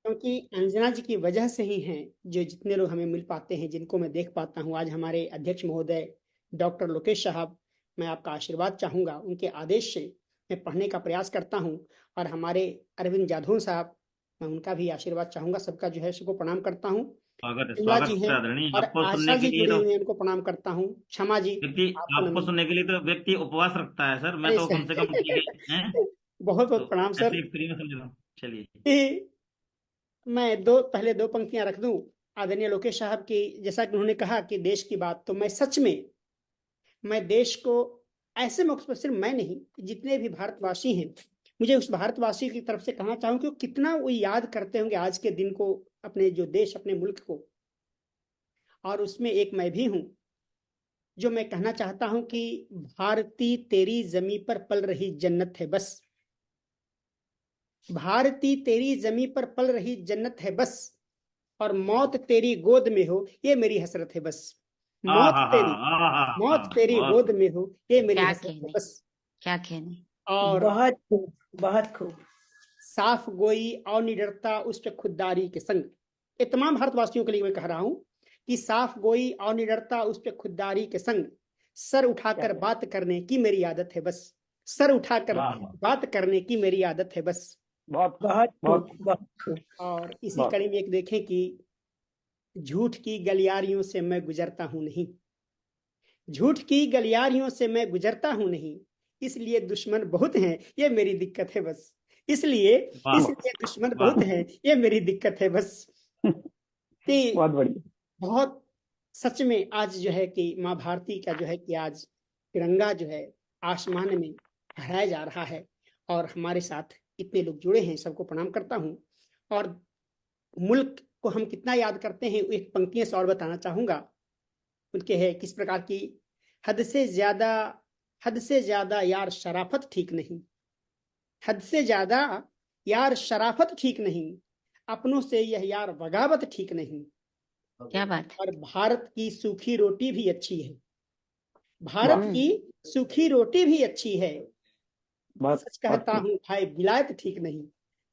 क्योंकि अंजना जी की वजह से ही हैं जो जितने लोग हमें मिल पाते हैं, जिनको मैं देख पाता हूँ। आज हमारे अध्यक्ष महोदय डॉक्टर लोकेश साहब, मैं आपका आशीर्वाद चाहूंगा, उनके आदेश से मैं पढ़ने का प्रयास करता हूँ। और हमारे अरविंद जाधव साहब, मैं उनका भी आशीर्वाद चाहूंगा। सबका जो है सबको प्रणाम करता हूँ। शिमला जी स्वागत हैं है आदरणीय। और आपको आशा सुनने के जी लिए जुड़ी तो हुई हैं, उनको प्रणाम करता हूँ। क्षमा जी, व्यक्ति आपको आपको नमन। सुनने के लिए तो व्यक्ति उपवास रखता है सर। मैं अरे तो सर कम से कम ठीक है, हैं? बहुत बहुत तो प्रणाम ऐसे सर। ही फ्री में समझ रहा हूँ। चलिए। कि मैं पहले दो पंक्तियां रख दूं। आदरणीय लोकेश साहब की, जैसा कि उन्होंने कहा कि देश की बात, तो मैं सच में, मैं देश को ऐसे मौके पर, सिर्फ मैं नहीं, जितने भी भारतवासी हैं, मुझे उस भारतवासी की तरफ से कहना चाहूँ कि वो कितना वो याद करते होंगे आज के दिन को, अपने जो देश, अपने मुल्क को। और उसमें एक मैं भी हूँ, जो मैं कहना चाहता हूँ कि भारती तेरी जमी पर पल रही जन्नत है बस। भारती तेरी जमी पर पल रही जन्नत है बस। और मौत तेरी गोद में हो, ये मेरी हसरत है बस। हाँ मौत हाँ हाँ तेरी, हाँ हाँ मौत हाँ, तेरी बहुत गोद में हो, ये मेरी क्या हसरत है कहने, बस। क्या कहने। और बहुत खूब, बहुत खूब। साफ गोई और निडरता उस पे खुददारी के संग, ये तमाम भारतवासियों के लिए मैं कह रहा हूं कि साफ गोई और निडरता उस पे खुददारी के संग, सर उठाकर बात करने की मेरी आदत है बस। सर उठाकर वाह वाह। बात करने की मेरी आदत है बस। बहुत बहुत बहुत खूब, बहुत खूब। और इसी बहुत कड़ी में एक देखें कि झूठ की गलियारियों से मैं गुजरता हूं नहीं, झूठ की गलियारियों से मैं गुजरता हूं नहीं, इसलिए दुश्मन बहुत हैं, ये मेरी दिक्कत है बस। इसलिए वाह इसलिए दुश्मन वाह। बहुत हैं, ये मेरी दिक्कत है बस। कि बहुत बढ़िया। बहुत सच में आज जो है कि माँ भारती का जो है कि आज तिरंगा जो है आसमान में फहराया जा रहा है। और हमारे साथ इतने लोग जुड़े हैं, सबको प्रणाम करता हूँ। और मुल्क को हम कितना याद करते हैं, एक पंक्तियां से और बताना चाहूंगा। उनके है किस प्रकार की, हद से ज्यादा, हद से ज्यादा यार शराफत ठीक नहीं, हद से ज्यादा यार शराफत ठीक नहीं, अपनों से यह यार बगावत ठीक नहीं। क्या बात है। और भारत की सूखी रोटी भी अच्छी है, भारत वाह, की सूखी रोटी भी अच्छी है। बहुत सच बहुत कहता खूब। हूँ भाई, विलायत ठीक नहीं।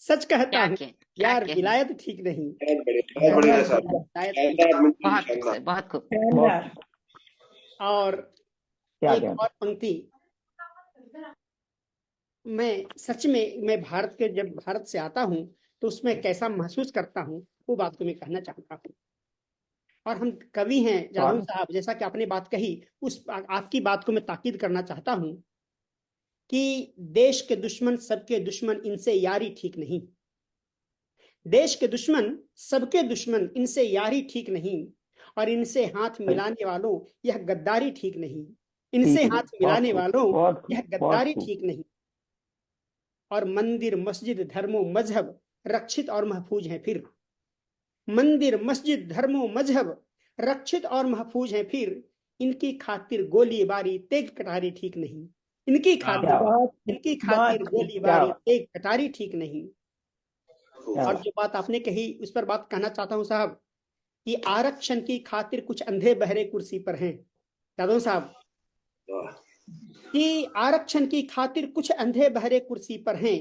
सच कहता क्या हूँ कहने, क्या यार, कहने। विलायत ठीक नहीं। बहुत बढ़िया, बहुत विलायत बढ़िया बहुत सर। बढ़िया, ठीक नहीं। शानदार मित्र, बहुत खूब शानदार। सर, बहुत खूब। बहुत शानदार। और क्या एक कहते और पंक्ति, मैं सच में, मैं भारत के, जब भारत से आता हूँ तो उसमें कैसा महसूस करता हूँ, वो बात को मैं कहना चाहता हूँ। और हम कवि हैं जादव स्वागत। साहब, जैसा कि आपने बात कही, उस आपकी बात को मैं ताकीद करना चाहता हूँ कि देश के दुश्मन सबके दुश्मन, इनसे यारी ठीक नहीं। देश के दुश्मन सबके दुश्मन, इनसे यारी ठीक नहीं। और इनसे हाथ सही, मिलाने वालों, यह गद्दारी ठीक नहीं। ठीक इनसे नहीं, हाथ बहुत मिलाने खूब, वालों, बहुत यह खूब, बहुत गद्दारी खूब। ठीक नहीं। और मंदिर मस्जिद धर्मों मजहब रक्षित और महफूज हैं फिर। मंदिर मस्जिद धर्मों मजहब रक्षित और महफूज हैं फिर। इनकी खातिर गोलीबारी तेग कटारी ठीक नहीं। इनकी वाह खातिर, क्या वाह। बात, बहुत खूब, इनकी खातिर बहुत खूब। क्या गोलीबारी बात, तेग कटारी ठीक नहीं। क्या और बात। जो बात आपने कही, उस पर बात कहना चाहता हूं साहब, कि आरक्षण की खातिर कुछ अंधे बहरे कुर्सी पर हैं। यादव साहब, वाह, कि आरक्षण की खातिर कुछ अंधे बहरे कुर्सी पर हैं।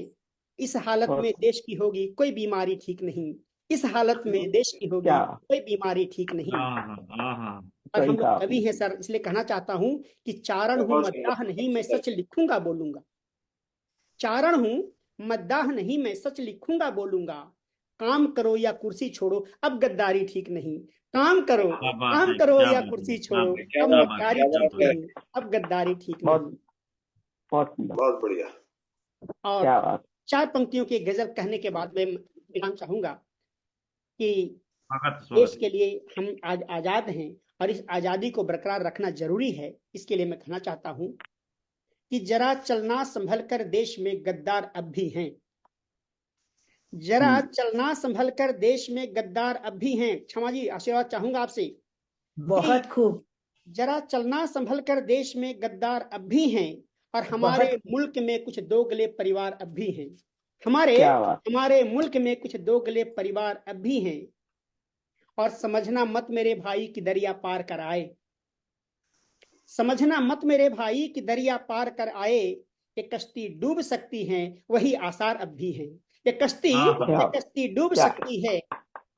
इस हालत में बहुत देश की होगी कोई बीमारी ठीक नहीं। इस हालत में देश की होगी क्या, कोई बीमारी ठीक नहीं। हाँ हाँ हाँ हाँ। और सही हम कहा लोग आपने। कवि हैं सर, इसलिए कहना चाहता हूं कि चारण हूं बहुत मद्दाह नहीं, मैं सुंदर। सच लिखूंगा बोलूंगा। चारण हूं मद्दाह नहीं, मैं सच लिखूंगा बोलूंगा। काम करो या कुर्सी छोड़ो, अब गद्दारी ठीक नहीं। काम करो, क्या बात काम है, करो क्या या बात है, कुर्सी क्या छोड़ो, बात है, क्या अब क्या बात बात है, है, मक्कारी क्या क्या ठीक बात बात है। नहीं, अब गद्दारी ठीक नहीं। बहुत बहुत सुंदर। बहुत बढ़िया। और क्या बात। चार पंक्तियों की गजल कहने के बाद मैं विराम चाहूंगा कि स्वागत देश स्वागत। के लिए हम आज आजाद हैं, और इस आजादी को बरकरार रखना जरूरी है। इसके लिए मैं कहना चाहता हूं कि जरा चलना संभल कर, देश में गद्दार अब भी हैं। जरा चलना संभल कर, देश में गद्दार अब भी हैं। क्षमा जी, आशीर्वाद चाहूंगा आपसे कि बहुत खूब, जरा चलना संभल कर, देश में गद्दार अब भी हैं। और हमारे बहुत मुल्क में कुछ दोगले परिवार अब भी हैं। हमारे क्या बात, हमारे मुल्क में कुछ दोगले परिवार अब भी हैं। और समझना मत मेरे भाई कि दरिया पार कर आए, समझना मत मेरे भाई कि दरिया पार कर आए। ये कश्ती डूब सकती हैं, वही आसार अब भी हैं। ये कश्ती हाँ, हाँ। ये कश्ती डूब क्या? सकती है,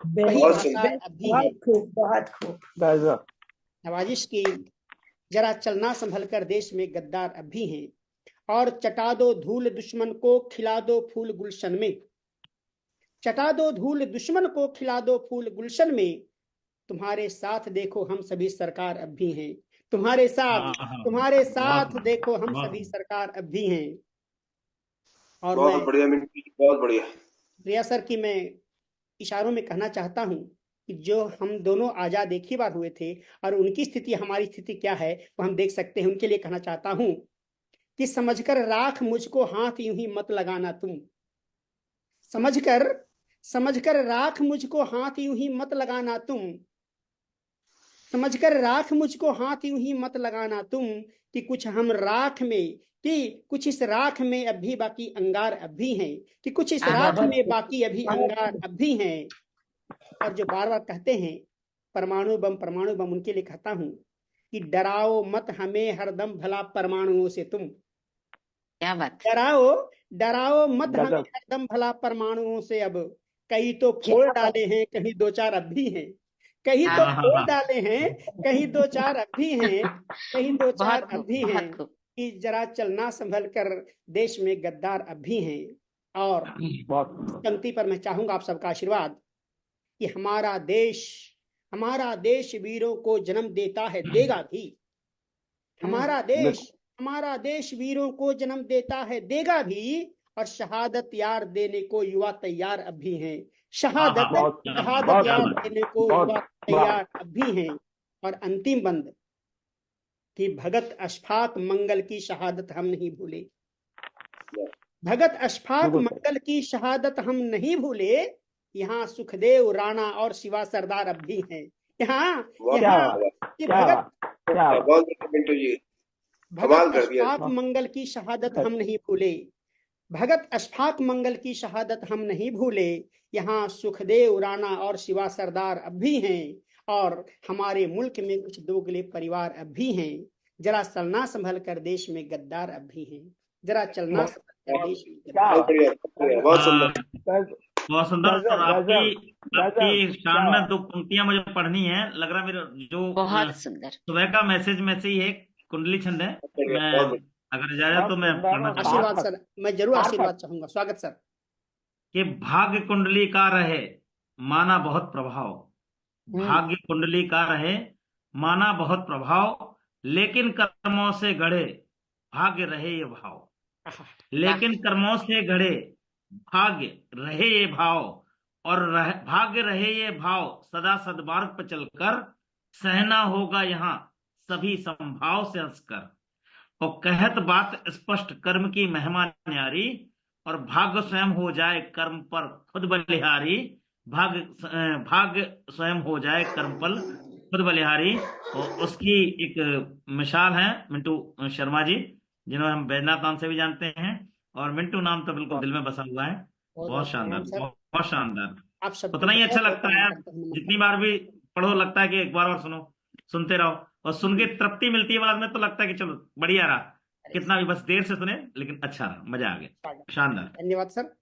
वही बहुत भाषा अब भी है। बहुत खूब, बहुत खूब। गजब। नवाजिश की जरा चलना संभल कर, देश में गद्दार अब भी हैं, और चटा दो धूल दुश्मन को, खिला दो फूल गुलशन में। चटा दो धूल दुश्मन को, खिला दो फूल गुलशन में। तुम्हारे साथ देखो हम सभी सरकार अब भी हैं, तुम्हारे साथ हाँ, हाँ। तुम्हारे बहुत साथ देखो हम बहुत सभी सरकार अब भी हैं। और बहुत मैं बढ़िया मिंटू जी, बहुत बढ़िया। प्रिया सर की मैं इशारों में कहना चाहता हूं कि जो हम दोनों आजाद एक ही बार हुए थे, और उनकी स्थिति हमारी स्थिति क्या है वो हम देख सकते हैं। उनके लिए कहना चाहता हूं कि समझकर राख मुझको हाथ, यूं ही मत लगाना तुम। समझकर समझकर राख मुझको हाथ, यूं ही मत लगाना तुम। समझकर राख मुझको हाथ, यूं ही मत लगाना तुम। कि कुछ हम राख में, कि कुछ इस राख में अब भी बाकी अंगार अब भी हैं, कि कुछ इस राख बहुत में बाकी अभी बहुत अंगार अब भी हैं। और जो बार बार कहते हैं परमाणु बम, उनके लिए कहता हूं कि डराओ मत हमें हरदम भला परमाणुओं से तुम। क्या बात। डराओ मत हमें गजब। हरदम भला परमाणुओं से। अब कहीं तो क्या फोड़ बात। डाले हैं, कहीं दो चार अब भी हैं। कहीं तो हाँ, हाँ, फोड़ हाँ। डाले हैं, कहीं दो चार अब भी हैं, कहीं दो चार बहुत अब खूब, भी हैं। बहुत खूब। कि जरा चलना संभल कर, देश में गद्दार अब भी हैं। और बहुत इस पंक्ति पर मैं चाहूंगा आप सबका आशीर्वाद कि हमारा देश वीरों को जन्म देता है, देगा भी। हमारा देश वीरों को जन्म देता है, देगा भी। और शहादत यार देने को युवा तैयार अब भी हैं। हाँ, हाँ। बहुत शहादत बहुत यार सुंदर। देने को बहुत युवा तैयार अब भी हैं। और अंतिम बंद कि भगत अशफाक मंगल की शहादत हम नहीं भूले। भगत अशफाक बिल्कुल। मंगल की शहादत हम नहीं भूले। यहाँ सुखदेव राणा और शिवा सरदार अब भी हैं। यहाँ बहुत क्या यहाँ बात, कि क्या भगत बात, क्या बात। बहुत बढ़िया मिंटू जी, भगत कमाल कर दिया। अशफाक मंगल की शहादत हम नहीं भूले। भगत अशफाक मंगल की शहादत हम नहीं भूले। यहाँ सुखदेव राणा और शिवा सरदार अब भी हैं। और हमारे मुल्क में कुछ दोगले परिवार अब भी हैं। जरा चलना संभल कर, देश में गद्दार अब भी हैं। जरा चलना संभल कर, देश में क्या गद्दार। बहुत बढ़िया, बहुत सुंदर। गजब, बहुत सुंदर। और गजब, आपकी गजब। शान में दो पंक्तियां मुझे पढ़नी है। लग रहा मेरे जो बहुत सुंदर। सुबह का मैसेज में से ही एक कुंडली छंद है। बढ़िया, मैं बहुत बढ़िया। अगर इजाजत तो मैं बहुत सुंदर पढ़ना और चाहूंगा आशीर्वाद सर, मैं जरूर सार्थक। आशीर्वाद चाहूंगा। स्वागत सर। कि भाग्य कुंडली का रहे माना बहुत प्रभाव। भाग्य कुंडली का रहे माना बहुत प्रभाव, लेकिन कर्मों से गढ़े भाग्य रहे ये भाव। आहा, लेकिन कर्मों से गढ़े भाग्य रहे ये भाव, और भाग्य रहे ये भाव, सदा सद्मार्ग पर चलकर सहना होगा यहाँ सभी संभाव से हंसकर। और कहत बात स्पष्ट कर्म की महिमा न्यारी, और भाग्य स्वयं हो जाए कर्म पर खुद बलिहारी। भाग्य स्वयं हो जाए कर्म पर खुद बलिहारी। और उसकी एक मिसाल है मिंटू शर्मा जी, जिन्हें हम बैजनाथ नाम से भी जानते हैं। और मिंटू नाम तो बिल्कुल दिल में बसा हुआ है। बहुत बहुत बहुत शानदार, प्रणाम सर। बहुत शानदार। आप सबको उतना ही अच्छा बहुत बहुत लगता है प्रणाम यार, करता हूं। नमस्कार। जितनी बार भी पढ़ो लगता है कि एक बार और सुनो, सुनते रहो। और सुन के तृप्ति मिलती है बाद में, तो लगता है कि चलो बढ़िया रहा, कितना भी बस देर से सुने लेकिन अच्छा रहा, मजा आ गया। शानदार। धन्यवाद सर।